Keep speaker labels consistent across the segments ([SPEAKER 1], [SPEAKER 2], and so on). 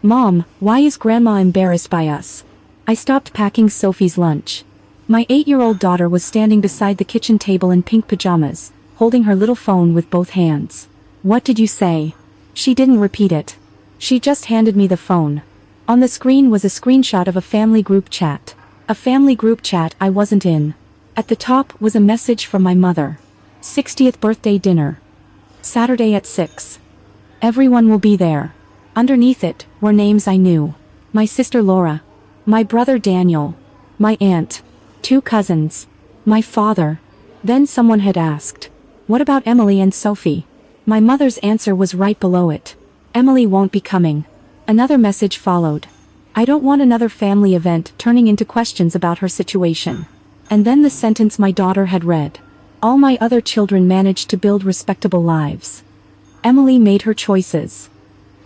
[SPEAKER 1] Mom, why is Grandma embarrassed by us? I stopped packing Sophie's lunch. My 8-year-old daughter was standing beside the kitchen table in pink pajamas, holding her little phone with both hands. What did you say? She didn't repeat it. She just handed me the phone. On the screen was a screenshot of a family group chat. A family group chat I wasn't in. At the top was a message from my mother. 60th birthday dinner. Saturday at 6. Everyone will be there. Underneath it were names I knew. My sister Laura. My brother Daniel. My aunt. 2 cousins. My father. Then someone had asked, "What about Emily and Sophie?" My mother's answer was right below it. "Emily won't be coming." Another message followed. "I don't want another family event turning into questions about her situation." And then the sentence my daughter had read. "All my other children managed to build respectable lives. Emily made her choices.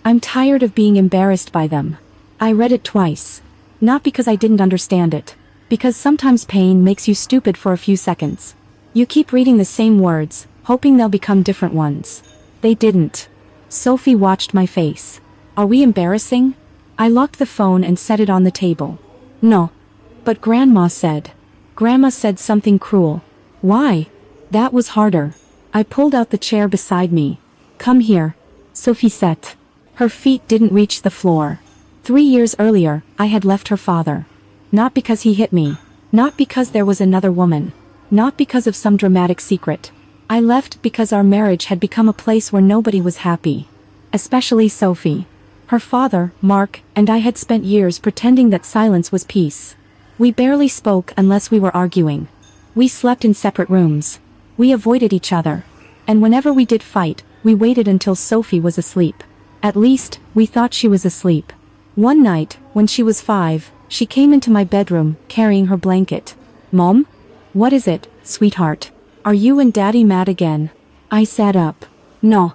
[SPEAKER 1] I'm tired of being embarrassed by them." I read it twice. Not because I didn't understand it. Because sometimes pain makes you stupid for a few seconds. You keep reading the same words, hoping they'll become different ones. They didn't. Sophie watched my face. "Are we embarrassing?" I locked the phone and set it on the table. "No." "But Grandma said." "Grandma said something cruel." "Why?" That was harder. I pulled out the chair beside me. "Come here." Sophie sat. Her feet didn't reach the floor. 3 years earlier, I had left her father. Not because he hit me. Not because there was another woman. Not because of some dramatic secret. I left because our marriage had become a place where nobody was happy. Especially Sophie. Her father, Mark, and I had spent years pretending that silence was peace. We barely spoke unless we were arguing. We slept in separate rooms. We avoided each other. And whenever we did fight, we waited until Sophie was asleep. At least, we thought she was asleep. One night, when she was 5, she came into my bedroom, carrying her blanket. "Mom? What is it, sweetheart? Are you and Daddy mad again?" I sat up. "No."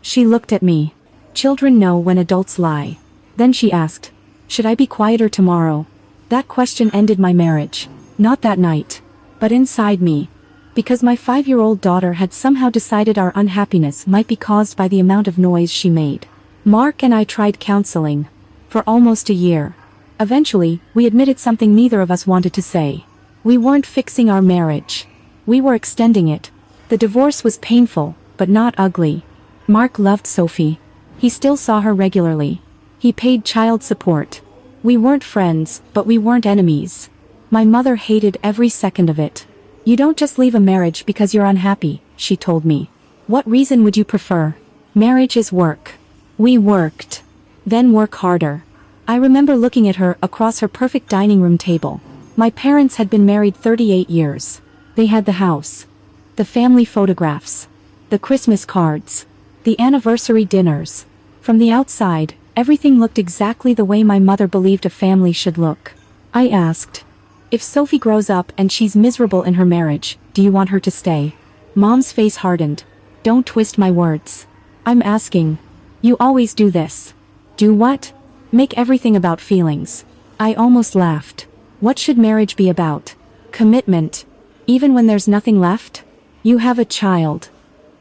[SPEAKER 1] She looked at me. Children know when adults lie. Then she asked, "Should I be quieter tomorrow?" That question ended my marriage. Not that night. But inside me. Because my 5-year-old daughter had somehow decided our unhappiness might be caused by the amount of noise she made. Mark and I tried counseling. For almost a year. Eventually, we admitted something neither of us wanted to say. We weren't fixing our marriage. We were extending it. The divorce was painful, but not ugly. Mark loved Sophie. He still saw her regularly. He paid child support. We weren't friends, but we weren't enemies. My mother hated every second of it. "You don't just leave a marriage because you're unhappy," she told me. "What reason would you prefer? Marriage is work." We worked. Then work harder. I remember looking at her across her perfect dining room table. My parents had been married 38 years. They had the house. The family photographs. The Christmas cards. The anniversary dinners. From the outside, everything looked exactly the way my mother believed a family should look. I asked, "If Sophie grows up and she's miserable in her marriage, do you want her to stay?" Mom's face hardened. "Don't twist my words. I'm asking. You always do this." "Do what?" "Make everything about feelings." I almost laughed. What should marriage be about? Commitment. Even when there's nothing left? You have a child.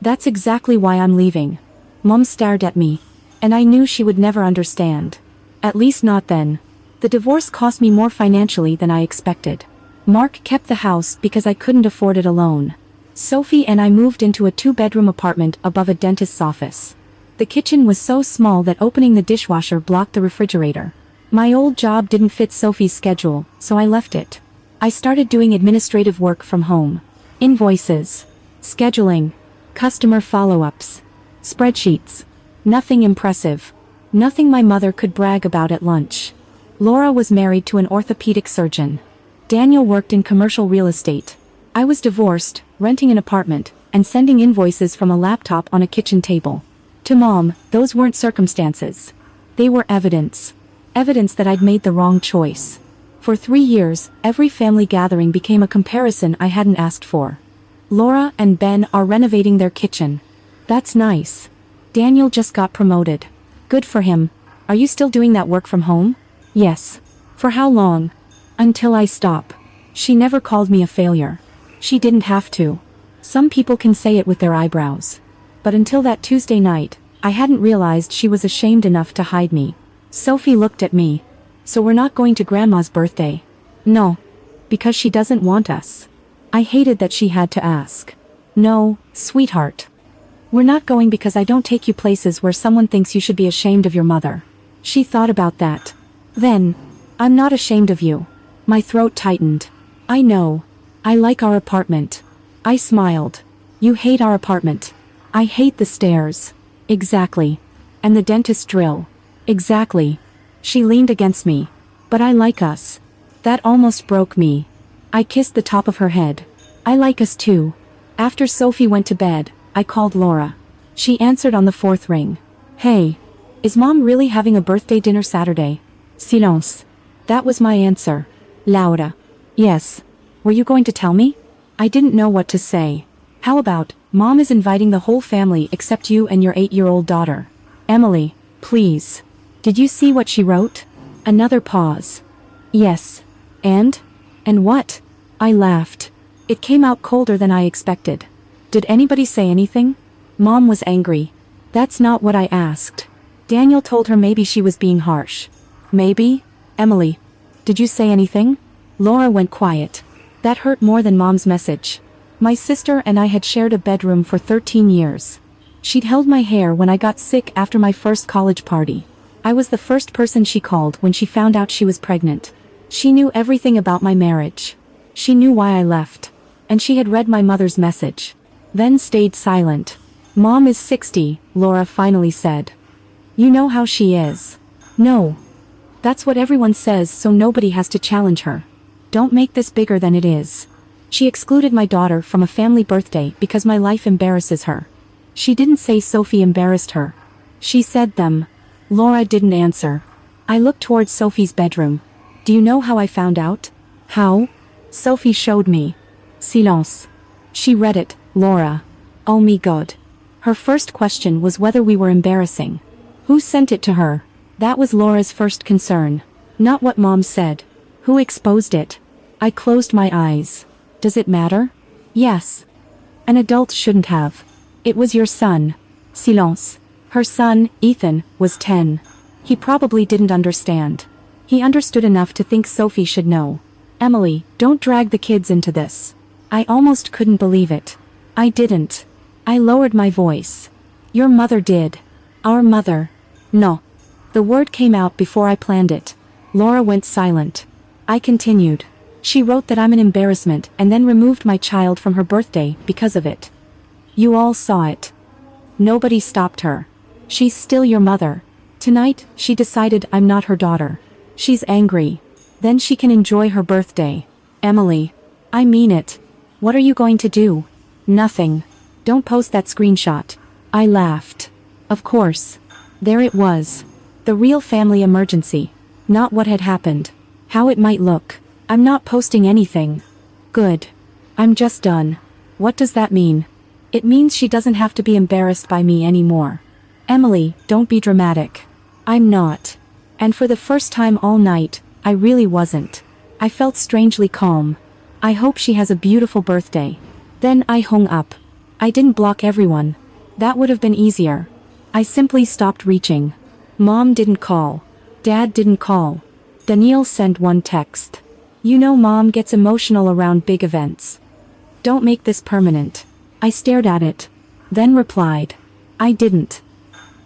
[SPEAKER 1] That's exactly why I'm leaving. Mom stared at me. And I knew she would never understand. At least not then. The divorce cost me more financially than I expected. Mark kept the house because I couldn't afford it alone. Sophie and I moved into a 2-bedroom apartment above a dentist's office. The kitchen was so small that opening the dishwasher blocked the refrigerator. My old job didn't fit Sophie's schedule, so I left it. I started doing administrative work from home. Invoices. Scheduling. Customer follow-ups. Spreadsheets. Nothing impressive. Nothing my mother could brag about at lunch. Laura was married to an orthopedic surgeon. Daniel worked in commercial real estate. I was divorced, renting an apartment, and sending invoices from a laptop on a kitchen table. To Mom, those weren't circumstances. They were evidence. Evidence that I'd made the wrong choice. For 3 years, every family gathering became a comparison I hadn't asked for. Laura and Ben are renovating their kitchen. That's nice. Daniel just got promoted. Good for him. Are you still doing that work from home? Yes. For how long? Until I stop. She never called me a failure. She didn't have to. Some people can say it with their eyebrows. But until that Tuesday night, I hadn't realized she was ashamed enough to hide me. Sophie looked at me. So we're not going to Grandma's birthday? No. Because she doesn't want us. I hated that she had to ask. No, sweetheart. We're not going because I don't take you places where someone thinks you should be ashamed of your mother. She thought about that. Then, I'm not ashamed of you. My throat tightened. I know. I like our apartment. I smiled. You hate our apartment. I hate the stairs. Exactly. And the dentist drill. Exactly. She leaned against me. But I like us. That almost broke me. I kissed the top of her head. I like us too. After Sophie went to bed, I called Laura. She answered on the fourth ring. Hey. Is Mom really having a birthday dinner Saturday? Silence. That was my answer. Laura. Yes. Were you going to tell me? I didn't know what to say. How about, Mom is inviting the whole family except you and your 8-year-old daughter. Emily, please. Did you see what she wrote? Another pause. Yes. And? And what? I laughed. It came out colder than I expected. Did anybody say anything? Mom was angry. That's not what I asked. Daniel told her maybe she was being harsh. Maybe? Emily. Did you say anything? Laura went quiet. That hurt more than Mom's message. My sister and I had shared a bedroom for 13 years. She'd held my hair when I got sick after my first college party. I was the first person she called when she found out she was pregnant. She knew everything about my marriage. She knew why I left. And she had read my mother's message. Then stayed silent. Mom is 60, Laura finally said. You know how she is. No. That's what everyone says, so nobody has to challenge her. Don't make this bigger than it is. She excluded my daughter from a family birthday because my life embarrasses her. She didn't say Sophie embarrassed her. She said them. Laura didn't answer. I looked towards Sophie's bedroom. Do you know how I found out? How? Sophie showed me. Silence. She read it, Laura. Oh my God. Her first question was whether we were embarrassing. Who sent it to her? That was Laura's first concern. Not what Mom said. Who exposed it? I closed my eyes. Does it matter? Yes. An adult shouldn't have. It was your son. Silence. Her son, Ethan, was 10. He probably didn't understand. He understood enough to think Sophie should know. Emily, don't drag the kids into this. I almost couldn't believe it. I didn't. I lowered my voice. Your mother did. Our mother. No. The word came out before I planned it. Laura went silent. I continued. She wrote that I'm an embarrassment and then removed my child from her birthday because of it. You all saw it. Nobody stopped her. She's still your mother. Tonight, she decided I'm not her daughter. She's angry. Then she can enjoy her birthday. Emily. I mean it. What are you going to do? Nothing. Don't post that screenshot. I laughed. Of course. There it was. The real family emergency. Not what had happened. How it might look. I'm not posting anything. Good. I'm just done. What does that mean? It means she doesn't have to be embarrassed by me anymore. Emily, don't be dramatic. I'm not. And for the first time all night, I really wasn't. I felt strangely calm. I hope she has a beautiful birthday. Then I hung up. I didn't block everyone. That would have been easier. I simply stopped reaching. Mom didn't call. Dad didn't call. Daniel sent one text. You know Mom gets emotional around big events. Don't make this permanent. I stared at it. Then replied. I didn't.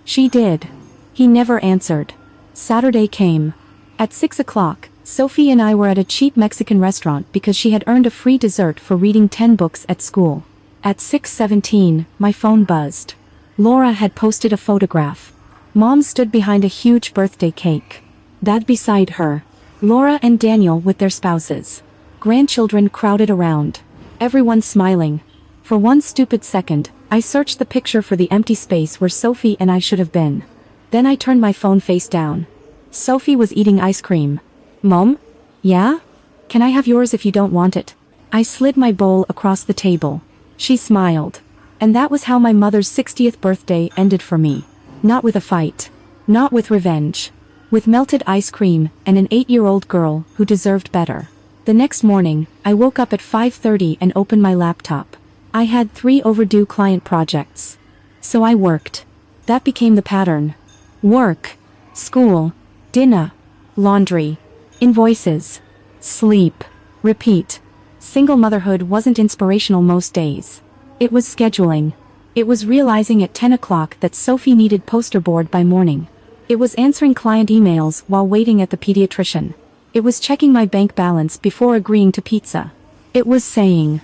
[SPEAKER 1] She did. He never answered. Saturday came. At 6 o'clock, Sophie and I were at a cheap Mexican restaurant because she had earned a free dessert for reading 10 books at school. At 6:17, my phone buzzed. Laura had posted a photograph. Mom stood behind a huge birthday cake. Dad beside her. Laura and Daniel with their spouses. Grandchildren crowded around. Everyone smiling. For one stupid second, I searched the picture for the empty space where Sophie and I should have been. Then I turned my phone face down. Sophie was eating ice cream. Mom? Yeah? Can I have yours if you don't want it? I slid my bowl across the table. She smiled. And that was how my mother's 60th birthday ended for me. Not with a fight. Not with revenge. With melted ice cream and an 8-year-old girl who deserved better. The next morning, I woke up at 5:30 and opened my laptop. I had 3 overdue client projects. So I worked. That became the pattern. Work. School. dinner, laundry, invoices, sleep, repeat. Single motherhood wasn't inspirational most days. It was scheduling. It was realizing at 10 o'clock that Sophie needed poster board by morning. It was answering client emails while waiting at the pediatrician. It was checking my bank balance before agreeing to pizza. It was saying,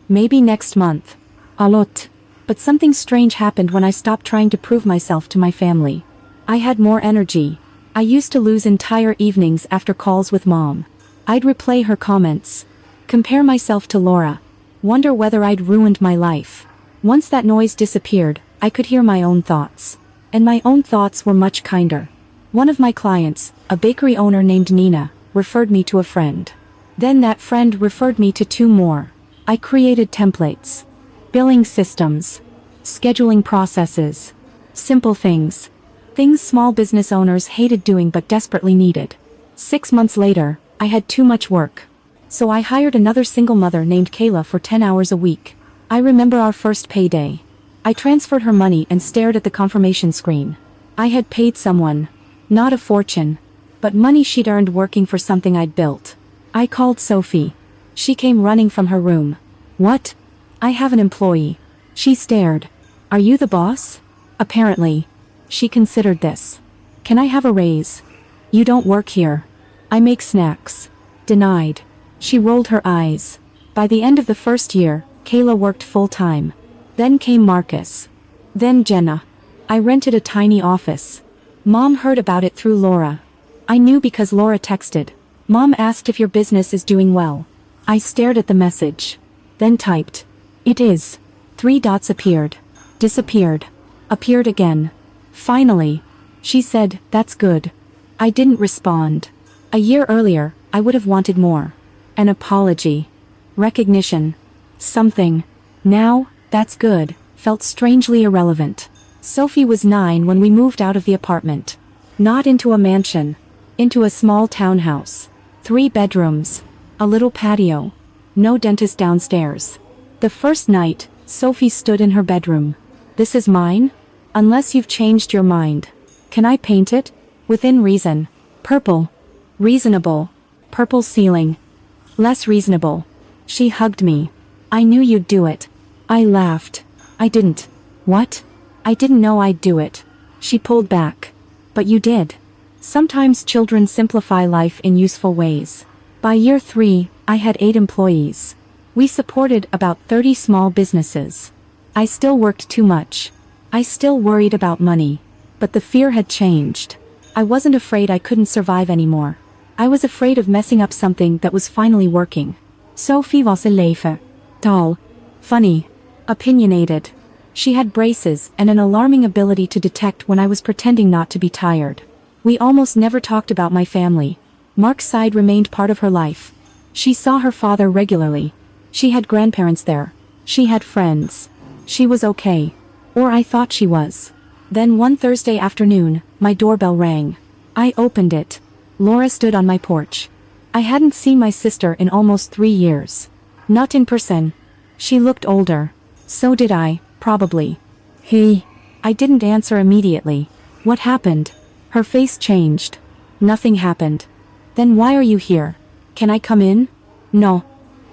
[SPEAKER 1] maybe next month. A lot. But something strange happened when I stopped trying to prove myself to my family. I had more energy. I used to lose entire evenings after calls with mom. I'd replay her comments. Compare myself to Laura. Wonder whether I'd ruined my life. Once that noise disappeared, I could hear my own thoughts. And my own thoughts were much kinder. One of my clients, a bakery owner named Nina, referred me to a friend. Then that friend referred me to 2 more. I created templates. Billing systems. Scheduling processes. Simple things. Things small business owners hated doing but desperately needed. 6 months later, I had too much work. So I hired another single mother named Kayla for 10 hours a week. I remember our first payday. I transferred her money and stared at the confirmation screen. I had paid someone. Not a fortune. But money she'd earned working for something I'd built. I called Sophie. She came running from her room. What? I have an employee. She stared. Are you the boss? Apparently. She considered this. Can I have a raise? You don't work here. I make snacks. Denied. She rolled her eyes. By the end of the first year, Kayla worked full-time. Then came Marcus. Then Jenna. I rented a tiny office. Mom heard about it through Laura. I knew because Laura texted. Mom asked if your business is doing well. I stared at the message. Then typed. It is. 3 dots appeared. Disappeared. Appeared again. Finally. She said, that's good. I didn't respond. A year earlier, I would have wanted more. An apology. Recognition. Something. Now, that's good, felt strangely irrelevant. Sophie was 9 when we moved out of the apartment. Not into a mansion. Into a small townhouse. 3 bedrooms. A little patio. No dentist downstairs. The first night, Sophie stood in her bedroom. This is mine? Unless you've changed your mind. Can I paint it? Within reason. Purple. Reasonable. Purple ceiling. Less reasonable. She hugged me. I knew you'd do it. I laughed. I didn't. What? I didn't know I'd do it. She pulled back. But you did. Sometimes children simplify life in useful ways. By year 3, I had 8 employees. We supported about 30 small businesses. I still worked too much. I still worried about money. But the fear had changed. I wasn't afraid I couldn't survive anymore. I was afraid of messing up something that was finally working. Sophie was een leven. Tall. Funny. Opinionated. She had braces and an alarming ability to detect when I was pretending not to be tired. We almost never talked about my family. Mark's side remained part of her life. She saw her father regularly. She had grandparents there. She had friends. She was okay. Or I thought she was. Then one Thursday afternoon, my doorbell rang. I opened it. Laura stood on my porch. I hadn't seen my sister in almost 3 years. Not in person. She looked older. So did I, probably. Hey. I didn't answer immediately. What happened? Her face changed. Nothing happened. Then why are you here? Can I come in? No.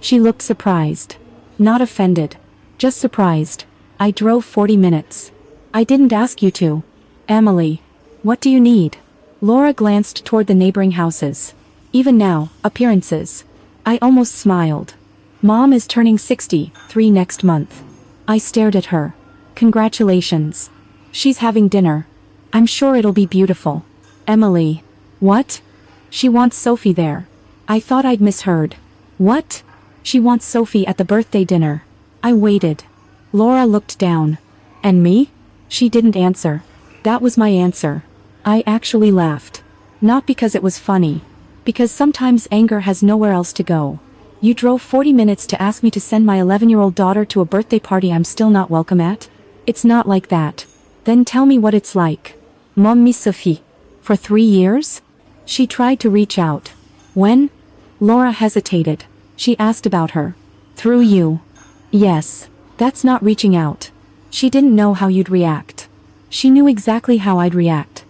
[SPEAKER 1] She looked surprised. Not offended. Just surprised. I drove 40 minutes. I didn't ask you to. Emily. What do you need? Laura glanced toward the neighboring houses. Even now, appearances. I almost smiled. Mom is turning 63 next month. I stared at her. Congratulations. She's having dinner. I'm sure it'll be beautiful. Emily. What? She wants Sophie there. I thought I'd misheard. What? She wants Sophie at the birthday dinner. I waited. Laura looked down. And me? She didn't answer. That was my answer. I actually laughed. Not because it was funny. Because sometimes anger has nowhere else to go. You drove 40 minutes to ask me to send my 11-year-old daughter to a birthday party I'm still not welcome at? It's not like that. Then tell me what it's like. Mommy Sophie. For 3 years? She tried to reach out. When? Laura hesitated. She asked about her. Through you. Yes. That's not reaching out. She didn't know how you'd react. She knew exactly how I'd react.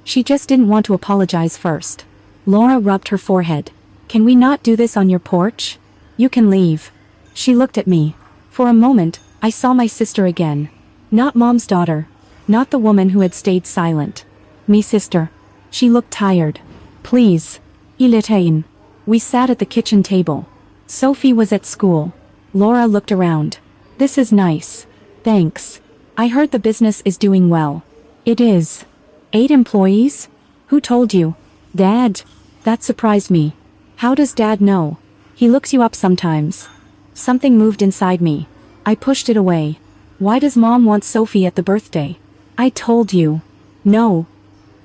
[SPEAKER 1] She just didn't want to apologize first. Laura rubbed her forehead. Can we not do this on your porch? You can leave. She looked at me. For a moment, I saw my sister again. Not Mom's daughter. Not the woman who had stayed silent. Me sister. She looked tired. Please. Il était in. We sat at the kitchen table. Sophie was at school. Laura looked around. This is nice. Thanks. I heard the business is doing well. It is. 8 employees? Who told you? Dad. That surprised me. How does Dad know? He looks you up sometimes. Something moved inside me. I pushed it away. Why does Mom want Sophie at the birthday? I told you. No.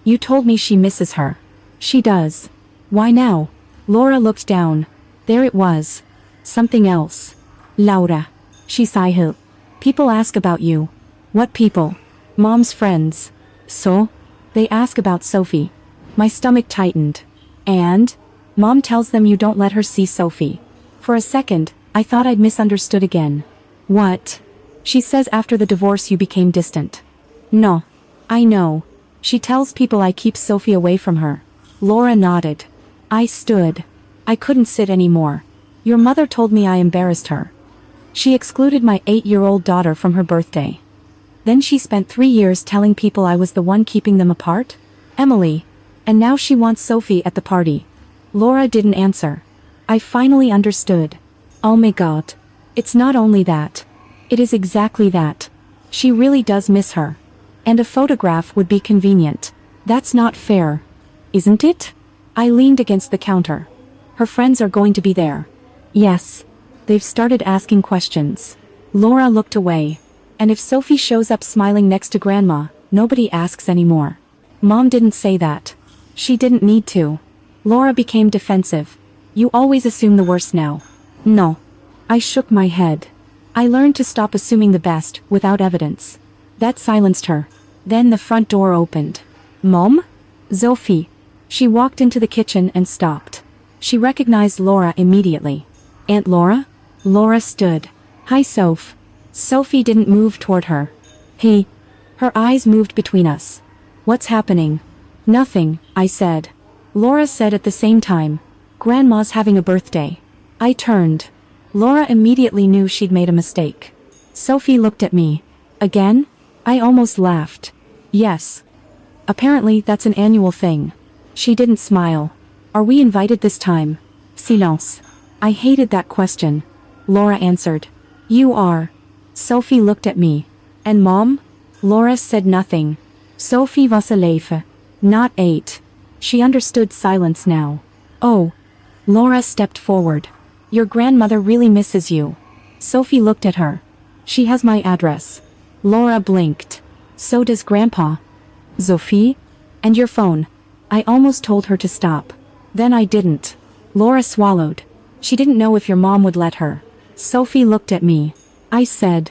[SPEAKER 1] You told me she misses her. She does. Why now? Laura looked down. There it was. Something else. Laura. She sighed. People ask about you. What people? Mom's friends. So? They ask about Sophie. My stomach tightened. And? Mom tells them you don't let her see Sophie. For a second, I thought I'd misunderstood again. What? She says after the divorce you became distant. No. I know. She tells people I keep Sophie away from her. Laura nodded. I stood. I couldn't sit anymore. Your mother told me I embarrassed her. She excluded my 8-year-old daughter from her birthday. Then she spent 3 years telling people I was the one keeping them apart? Emily. And now she wants Sophie at the party. Laura didn't answer. I finally understood. Oh my God. It's not only that. It is exactly that. She really does miss her. And a photograph would be convenient. That's not fair. Isn't it? I leaned against the counter. Her friends are going to be there. Yes. They've started asking questions. Laura looked away. And if Sophie shows up smiling next to Grandma, nobody asks anymore. Mom didn't say that. She didn't need to. Laura became defensive. You always assume the worst now. No. I shook my head. I learned to stop assuming the best, without evidence. That silenced her. Then the front door opened. Mom? Sophie. She walked into the kitchen and stopped. She recognized Laura immediately. Aunt Laura? Laura stood. Hi, Soph. Sophie didn't move toward her. He. Her eyes moved between us. What's happening? Nothing, I said. Laura said at the same time. Grandma's having a birthday. I turned. Laura immediately knew she'd made a mistake. Sophie looked at me. Again? I almost laughed. Yes. Apparently that's an annual thing. She didn't smile. Are we invited this time? Silence. I hated that question. Laura answered. You are. Sophie looked at me. And Mom? Laura said nothing. Sophie was 11. Not 8. She understood silence now. Oh. Laura stepped forward. Your grandmother really misses you. Sophie looked at her. She has my address. Laura blinked. So does Grandpa. Sophie? And your phone. I almost told her to stop. Then I didn't. Laura swallowed. She didn't know if your mom would let her. Sophie looked at me. I said.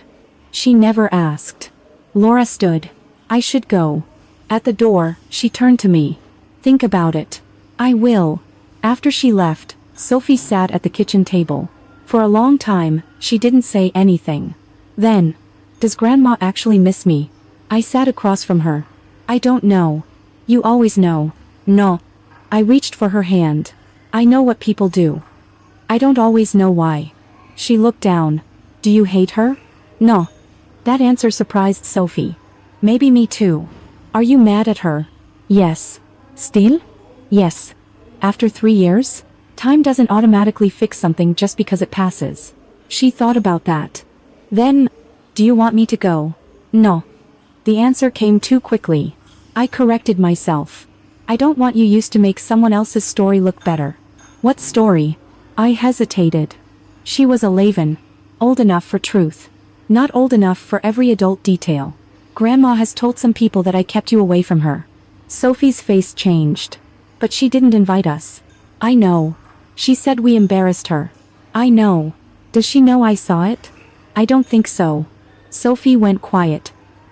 [SPEAKER 1] She never asked. Laura stood. I should go. At the door, she turned to me. Think about it. I will. After she left, Sophie sat at the kitchen table. For a long time, she didn't say anything. Then, does Grandma actually miss me? I sat across from her. I don't know. You always know. No. I reached for her hand. I know what people do. I don't always know why. She looked down. Do you hate her? No. That answer surprised Sophie. Maybe me too. Are you mad at her? Yes. Still? Yes. After 3 years? Time doesn't automatically fix something just because it passes. She thought about that. Then, do you want me to go? No. The answer came too quickly. I corrected myself. I don't want you used to make someone else's story look better. What story? I hesitated. She was 11. Old enough for truth. Not old enough for every adult detail. Grandma has told some people that I kept you away from her. Sophie's face changed. But she didn't invite us. I know. She said we embarrassed her. I know. Does she know I saw it? I don't think so. Sophie went quiet.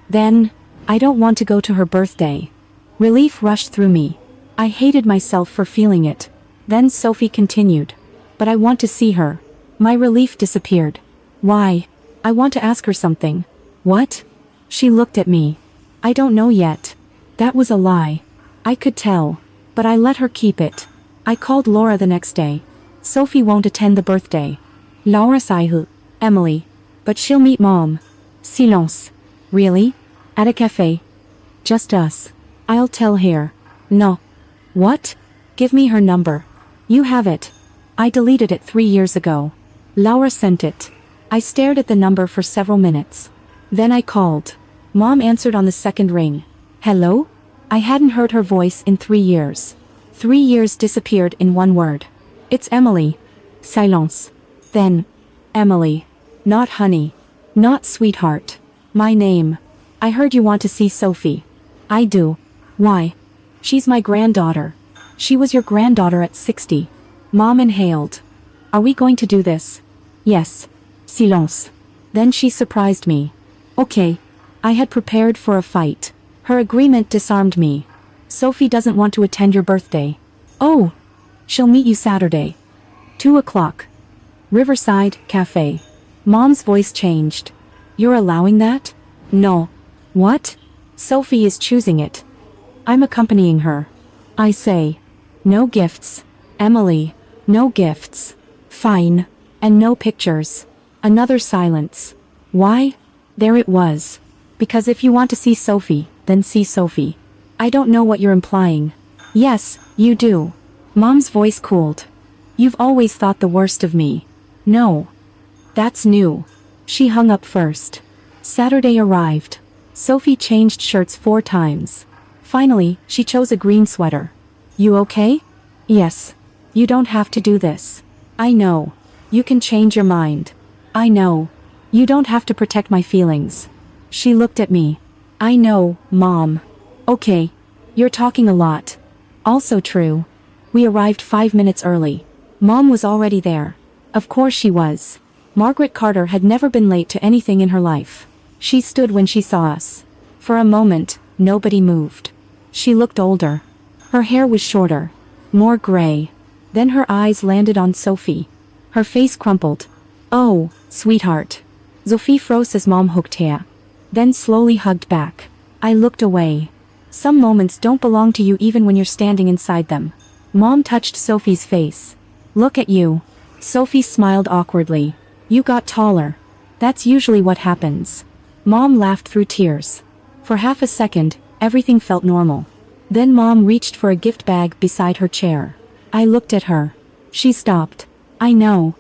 [SPEAKER 1] Then, I don't want to go to her birthday. Relief rushed through me. I hated myself for feeling it. Then Sophie continued. But I want to see her. My relief disappeared. Why? I want to ask her something. What? She looked at me. I don't know yet. That was a lie. I could tell. But I let her keep it. I called Laura the next day. Sophie won't attend the birthday. Laura Saihu. Emily. But she'll meet Mom. Silence. Really? At a cafe? Just us. I'll tell her. No. What? Give me her number. You have it. I deleted it 3 years ago. Laura sent it. I stared at the number for several minutes. Then I called. Mom answered on the second ring. Hello? I hadn't heard her voice in 3 years. 3 years disappeared in one word. It's Emily. Silence. Then. Emily. Not honey. Not sweetheart. My name. I heard you want to see Sophie. I do. Why? She's my granddaughter. She was your granddaughter at 60. Mom inhaled. Are we going to do this? Yes. Silence. Then she surprised me. Okay. I had prepared for a fight. Her agreement disarmed me. Sophie doesn't want to attend your birthday. Oh. She'll meet you Saturday. 2 o'clock. Riverside Cafe. Mom's voice changed. You're allowing that? No. What? Sophie is choosing it. I'm accompanying her. I say. No gifts. Emily. No gifts. Fine. And no pictures. Another silence. Why? There it was. Because if you want to see Sophie, then see Sophie. I don't know what you're implying. Yes, you do. Mom's voice cooled. You've always thought the worst of me. No. That's new. She hung up first. Saturday arrived. Sophie changed shirts 4 times. Finally, she chose a green sweater. You okay? Yes. You don't have to do this. I know. You can change your mind. I know. You don't have to protect my feelings. She looked at me. I know, Mom. Okay. You're talking a lot. Also true. We arrived 5 minutes early. Mom was already there. Of course she was. Margaret Carter had never been late to anything in her life. She stood when she saw us. For a moment, nobody moved. She looked older. Her hair was shorter. More gray. Then her eyes landed on Sophie. Her face crumpled. Oh, sweetheart. Sophie froze as Mom hooked her. Then slowly hugged back. I looked away. Some moments don't belong to you even when you're standing inside them. Mom touched Sophie's face. Look at you. Sophie smiled awkwardly. You got taller. That's usually what happens. Mom laughed through tears. For half a second, everything felt normal. Then Mom reached for a gift bag beside her chair. I looked at her. She stopped. I know.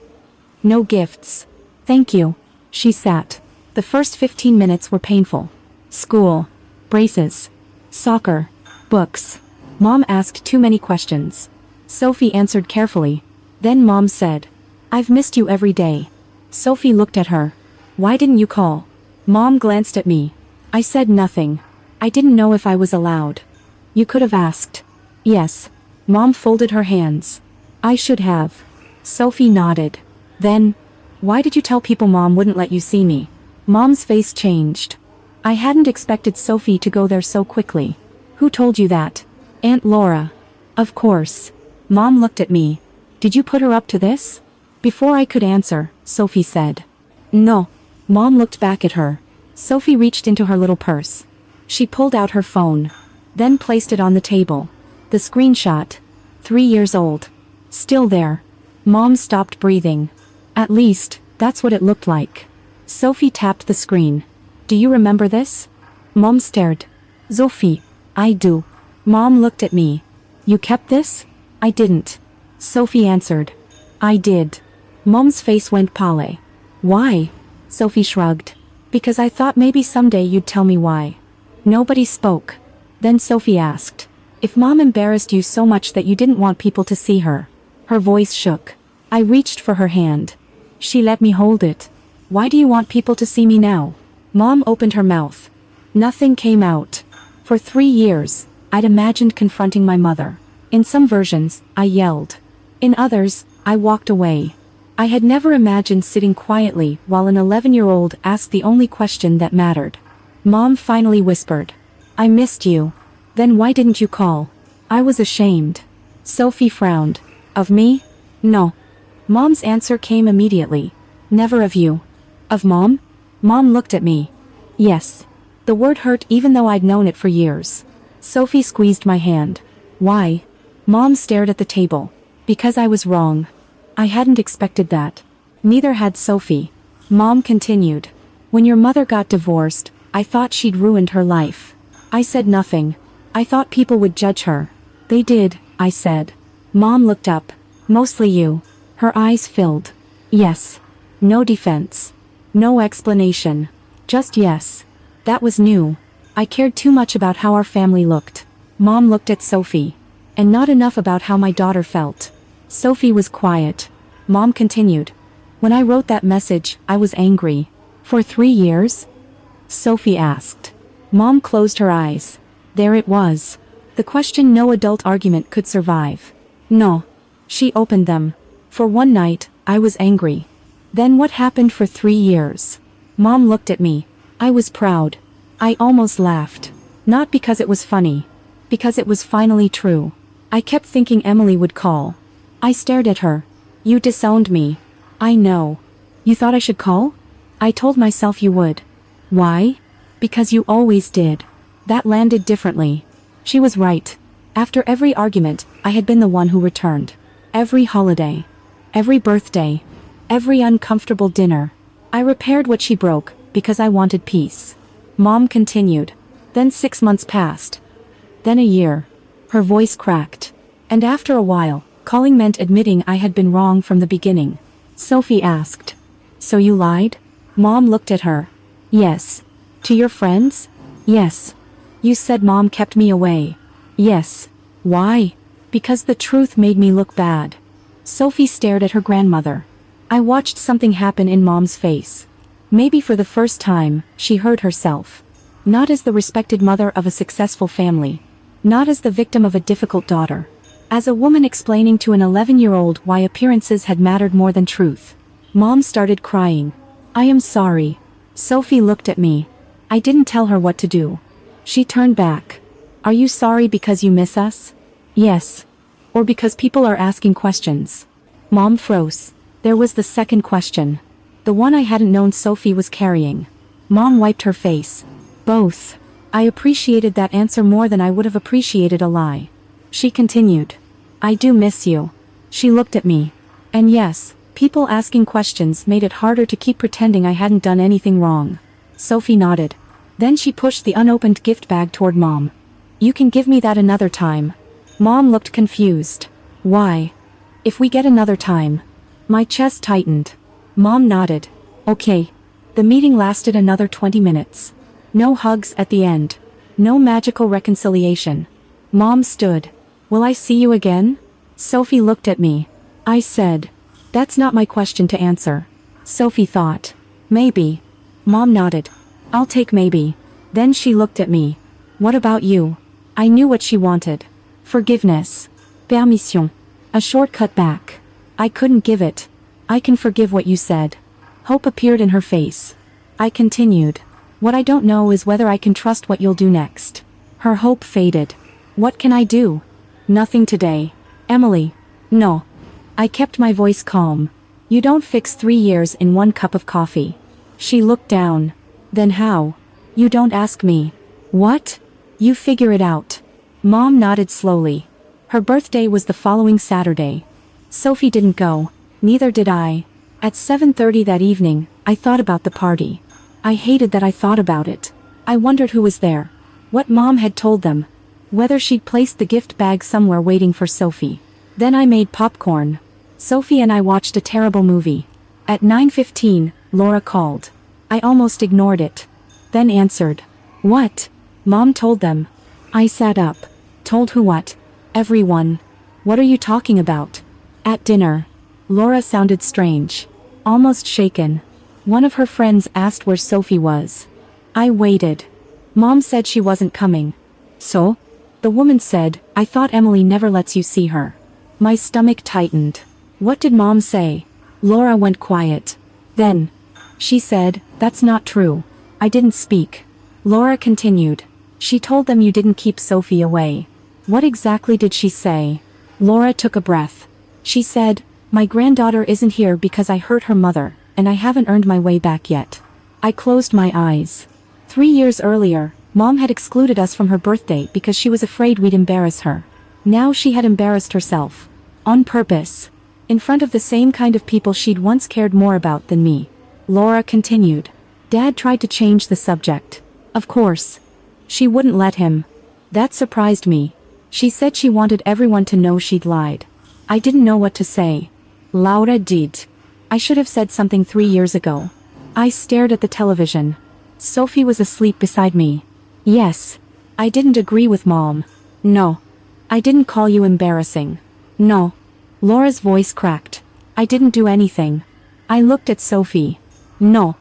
[SPEAKER 1] No gifts. Thank you. She sat. The first 15 minutes were painful. School. Braces. Soccer. Books. Mom asked too many questions. Sophie answered carefully. Then Mom said, I've missed you every day. Sophie looked at her. Why didn't you call? Mom glanced at me. I said nothing. I didn't know if I was allowed. You could have asked. Yes. Mom folded her hands. I should have. Sophie nodded. Then, why did you tell people Mom wouldn't let you see me? Mom's face changed. I hadn't expected Sophie to go there so quickly. Who told you that? Aunt Laura. Of course. Mom looked at me. Did you put her up to this? Before I could answer, Sophie said. No. Mom looked back at her. Sophie reached into her little purse. She pulled out her phone. Then placed it on the table. The screenshot. 3 years old. Still there. Mom stopped breathing. At least, that's what it looked like. Sophie tapped the screen. Do you remember this? Mom stared. Sophie. I do. Mom looked at me. You kept this? I didn't. Sophie answered. I did. Mom's face went pale. Why? Sophie shrugged. Because I thought maybe someday you'd tell me why. Nobody spoke. Then Sophie asked. If Mom embarrassed you so much that you didn't want people to see her. Her voice shook. I reached for her hand. She let me hold it. Why do you want people to see me now? Mom opened her mouth. Nothing came out. For 3 years, I'd imagined confronting my mother. In some versions, I yelled. In others, I walked away. I had never imagined sitting quietly while an 11-year-old asked the only question that mattered. Mom finally whispered. I missed you. Then why didn't you call? I was ashamed. Sophie frowned. Of me? No. Mom's answer came immediately. Never of you. Of Mom? Mom looked at me. Yes. The word hurt even though I'd known it for years. Sophie squeezed my hand. Why? Mom stared at the table. Because I was wrong. I hadn't expected that. Neither had Sophie. Mom continued. When your mother got divorced, I thought she'd ruined her life. I said nothing. I thought people would judge her. They did, I said. Mom looked up. Mostly you. Her eyes filled. Yes. No defense. No explanation. Just yes. That was new. I cared too much about how our family looked. Mom looked at Sophie. And not enough about how my daughter felt. Sophie was quiet. Mom continued. When I wrote that message, I was angry. For 3 years? Sophie asked. Mom closed her eyes. There it was. The question no adult argument could survive. No. She opened them. For one night, I was angry. Then what happened for 3 years? Mom looked at me. I was proud. I almost laughed. Not because it was funny. Because it was finally true. I kept thinking Emily would call. I stared at her. You disowned me. I know. You thought I should call? I told myself you would. Why? Because you always did. That landed differently. She was right. After every argument, I had been the one who returned. Every holiday. Every birthday. Every uncomfortable dinner. I repaired what she broke, because I wanted peace. Mom continued. Then 6 months passed. Then a year. Her voice cracked. And after a while, calling meant admitting I had been wrong from the beginning. Sophie asked. So you lied? Mom looked at her. Yes. To your friends? Yes. You said Mom kept me away. Yes. Why? Because the truth made me look bad. Sophie stared at her grandmother. I watched something happen in Mom's face. Maybe for the first time, she heard herself. Not as the respected mother of a successful family. Not as the victim of a difficult daughter. As a woman explaining to an 11-year-old why appearances had mattered more than truth. Mom started crying. I am sorry. Sophie looked at me. I didn't tell her what to do. She turned back. Are you sorry because you miss us? Yes. Or because people are asking questions? Mom froze. There was the second question. The one I hadn't known Sophie was carrying. Mom wiped her face. Both. I appreciated that answer more than I would have appreciated a lie. She continued. I do miss you. She looked at me. And yes, people asking questions made it harder to keep pretending I hadn't done anything wrong. Sophie nodded. Then she pushed the unopened gift bag toward Mom. You can give me that another time. Mom looked confused. Why? If we get another time. My chest tightened. Mom nodded. Okay. The meeting lasted another 20 minutes. No hugs at the end. No magical reconciliation. Mom stood. Will I see you again? Sophie looked at me. I said. That's not my question to answer. Sophie thought. Maybe. Mom nodded. I'll take maybe. Then she looked at me. What about you? I knew what she wanted. Forgiveness. Permission. A shortcut back. I couldn't give it. I can forgive what you said. Hope appeared in her face. I continued. What I don't know is whether I can trust what you'll do next. Her hope faded. What can I do? Nothing today. Emily. No. I kept my voice calm. You don't fix 3 years in 1 cup of coffee. She looked down. Then how? You don't ask me. What? You figure it out. Mom nodded slowly. Her birthday was the following Saturday. Sophie didn't go. Neither did I. At 7:30 that evening, I thought about the party. I hated that I thought about it. I wondered who was there. What Mom had told them. Whether she'd placed the gift bag somewhere waiting for Sophie. Then I made popcorn. Sophie and I watched a terrible movie. At 9:15, Laura called. I almost ignored it. Then answered. What? Mom told them. I sat up. Told who what? Everyone. What are you talking about? At dinner. Laura sounded strange. Almost shaken. One of her friends asked where Sophie was. I waited. Mom said she wasn't coming. So? The woman said, I thought Emily never lets you see her. My stomach tightened. What did Mom say? Laura went quiet. Then. She said, that's not true. I didn't speak. Laura continued. She told them you didn't keep Sophie away. What exactly did she say? Laura took a breath. She said, my granddaughter isn't here because I hurt her mother, and I haven't earned my way back yet. I closed my eyes. 3 years earlier, Mom had excluded us from her birthday because she was afraid we'd embarrass her. Now she had embarrassed herself. On purpose. In front of the same kind of people she'd once cared more about than me. Laura continued. Dad tried to change the subject. Of course. She wouldn't let him. That surprised me. She said she wanted everyone to know she'd lied. I didn't know what to say. Laura did. I should have said something 3 years ago. I stared at the television. Sophie was asleep beside me. Yes. I didn't agree with Mom. No. I didn't call you embarrassing. No. Laura's voice cracked. I didn't do anything. I looked at Sophie. No.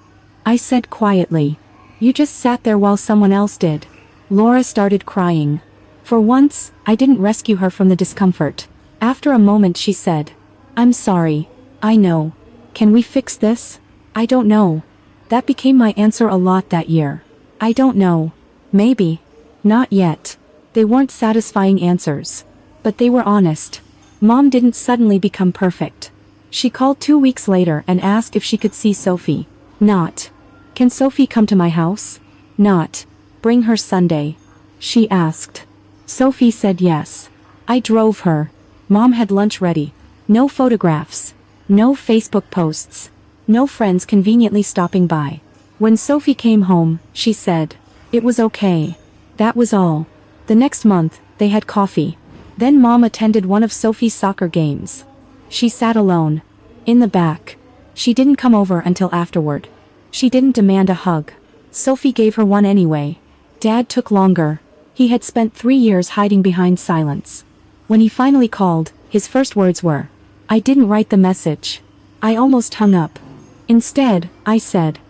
[SPEAKER 1] I said quietly. You just sat there while someone else did. Laura started crying. For once, I didn't rescue her from the discomfort. After a moment she said, I'm sorry. I know. Can we fix this? I don't know. That became my answer a lot that year. I don't know. Maybe. Not yet. They weren't satisfying answers. But they were honest. Mom didn't suddenly become perfect. She called 2 weeks later and asked if she could see Sophie. Not. Can Sophie come to my house? Not. Bring her Sunday. She asked. Sophie said yes. I drove her. Mom had lunch ready. No photographs. No Facebook posts. No friends conveniently stopping by. When Sophie came home, she said, it was okay. That was all. The next month, they had coffee. Then Mom attended one of Sophie's soccer games. She sat alone. In the back. She didn't come over until afterward. She didn't demand a hug. Sophie gave her one anyway. Dad took longer. He had spent 3 years hiding behind silence. When he finally called, his first words were, I didn't write the message. I almost hung up. Instead, I said,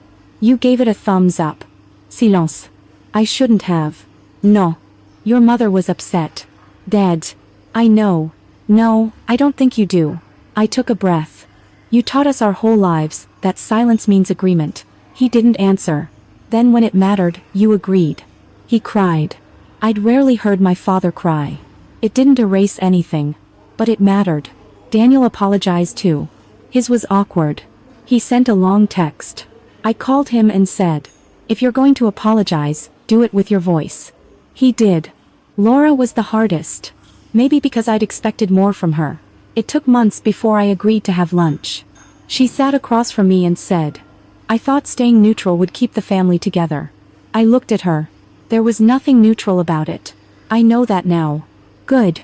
[SPEAKER 1] you gave it a thumbs up. Silence. I shouldn't have. No. Your mother was upset. Dad. I know. No, I don't think you do. I took a breath. You taught us our whole lives that silence means agreement. He didn't answer. Then when it mattered, you agreed. He cried. I'd rarely heard my father cry. It didn't erase anything. But it mattered. Daniel apologized too. His was awkward. He sent a long text. I called him and said, if you're going to apologize, do it with your voice. He did. Laura was the hardest. Maybe because I'd expected more from her. It took months before I agreed to have lunch. She sat across from me and said, I thought staying neutral would keep the family together. I looked at her. There was nothing neutral about it. I know that now. Good.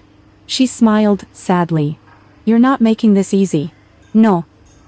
[SPEAKER 1] She smiled, sadly. You're not making this easy. No.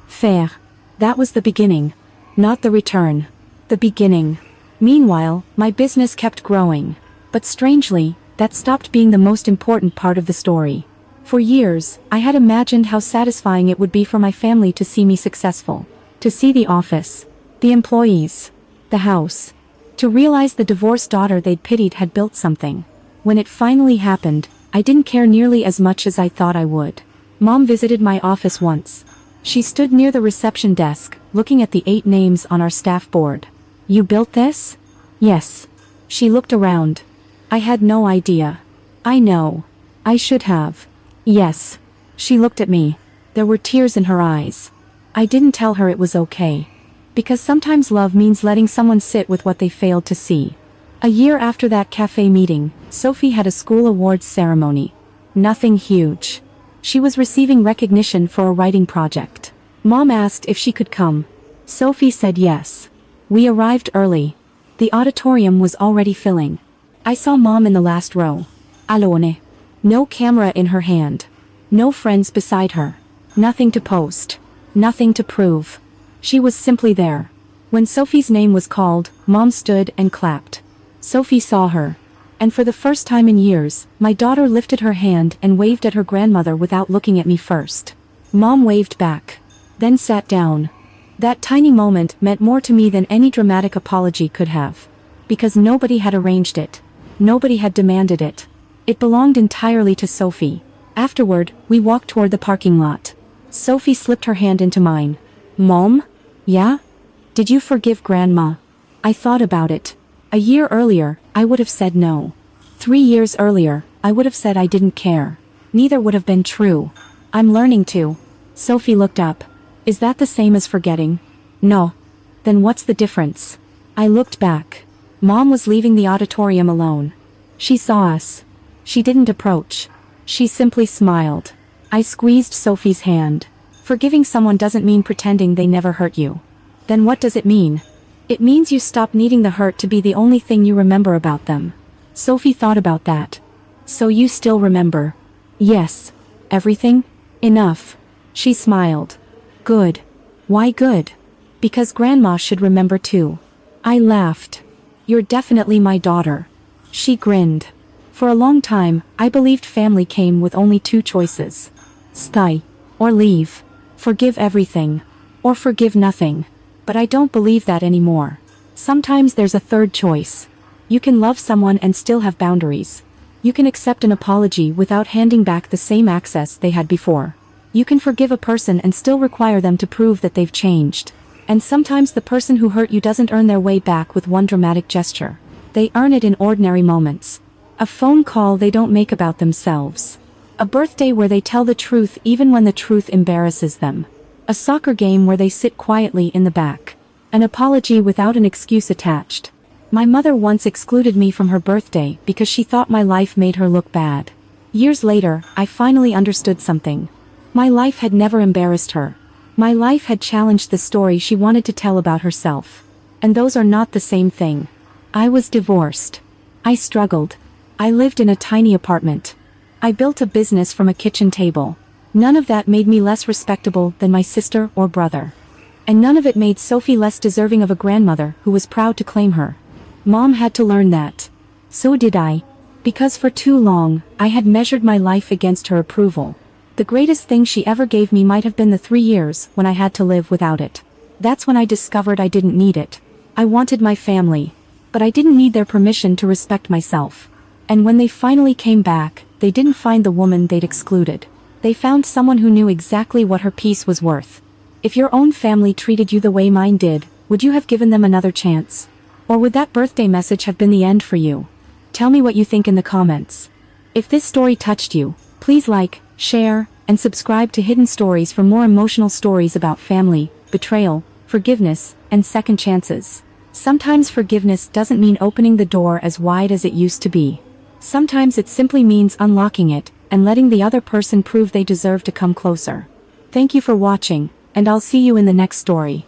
[SPEAKER 1] Fair. That was the beginning. Not the return. The beginning. Meanwhile, my business kept growing. But strangely, that stopped being the most important part of the story. For years, I had imagined how satisfying it would be for my family to see me successful. To see the office. The employees. The house. To realize the divorced daughter they'd pitied had built something. When it finally happened, I didn't care nearly as much as I thought I would. Mom visited my office once. She stood near the reception desk, looking at the 8 names on our staff board. You built this? Yes. She looked around. I had no idea. I know. I should have. Yes. She looked at me. There were tears in her eyes. I didn't tell her it was okay. Because sometimes love means letting someone sit with what they failed to see. A year after that cafe meeting, Sophie had a school awards ceremony. Nothing huge. She was receiving recognition for a writing project. Mom asked if she could come. Sophie said yes. We arrived early. The auditorium was already filling. I saw Mom in the last row. Alone. No camera in her hand. No friends beside her. Nothing to post. Nothing to prove. She was simply there. When Sophie's name was called, Mom stood and clapped. Sophie saw her. And for the first time in years, my daughter lifted her hand and waved at her grandmother without looking at me first. Mom waved back. Then sat down. That tiny moment meant more to me than any dramatic apology could have. Because nobody had arranged it. Nobody had demanded it. It belonged entirely to Sophie. Afterward, we walked toward the parking lot. Sophie slipped her hand into mine. Mom? Yeah? Did you forgive Grandma? I thought about it. A year earlier, I would have said no. 3 years earlier, I would have said I didn't care. Neither would have been true. I'm learning to. Sophie looked up. Is that the same as forgetting? No. Then what's the difference? I looked back. Mom was leaving the auditorium alone. She saw us. She didn't approach. She simply smiled. I squeezed Sophie's hand. Forgiving someone doesn't mean pretending they never hurt you. Then what does it mean? It means you stop needing the hurt to be the only thing you remember about them. Sophie thought about that. So you still remember? Yes. Everything? Enough. She smiled. Good. Why good? Because Grandma should remember too. I laughed. You're definitely my daughter. She grinned. For a long time, I believed family came with only two choices. Stay. Or leave. Forgive everything. Or forgive nothing. But I don't believe that anymore. Sometimes there's a third choice. You can love someone and still have boundaries. You can accept an apology without handing back the same access they had before. You can forgive a person and still require them to prove that they've changed. And sometimes the person who hurt you doesn't earn their way back with one dramatic gesture. They earn it in ordinary moments. A phone call they don't make about themselves. A birthday where they tell the truth even when the truth embarrasses them. A soccer game where they sit quietly in the back. An apology without an excuse attached. My mother once excluded me from her birthday because she thought my life made her look bad. Years later, I finally understood something. My life had never embarrassed her. My life had challenged the story she wanted to tell about herself. And those are not the same thing. I was divorced. I struggled. I lived in a tiny apartment. I built a business from a kitchen table. None of that made me less respectable than my sister or brother. And none of it made Sophie less deserving of a grandmother who was proud to claim her. Mom had to learn that. So did I. Because for too long, I had measured my life against her approval. The greatest thing she ever gave me might have been the 3 years when I had to live without it. That's when I discovered I didn't need it. I wanted my family. But I didn't need their permission to respect myself. And when they finally came back, they didn't find the woman they'd excluded. They found someone who knew exactly what her peace was worth. If your own family treated you the way mine did, would you have given them another chance? Or would that birthday message have been the end for you? Tell me what you think in the comments. If this story touched you, please like, share, and subscribe to Hidden Stories for more emotional stories about family, betrayal, forgiveness, and second chances. Sometimes forgiveness doesn't mean opening the door as wide as it used to be. Sometimes it simply means unlocking it, and letting the other person prove they deserve to come closer. Thank you for watching, and I'll see you in the next story.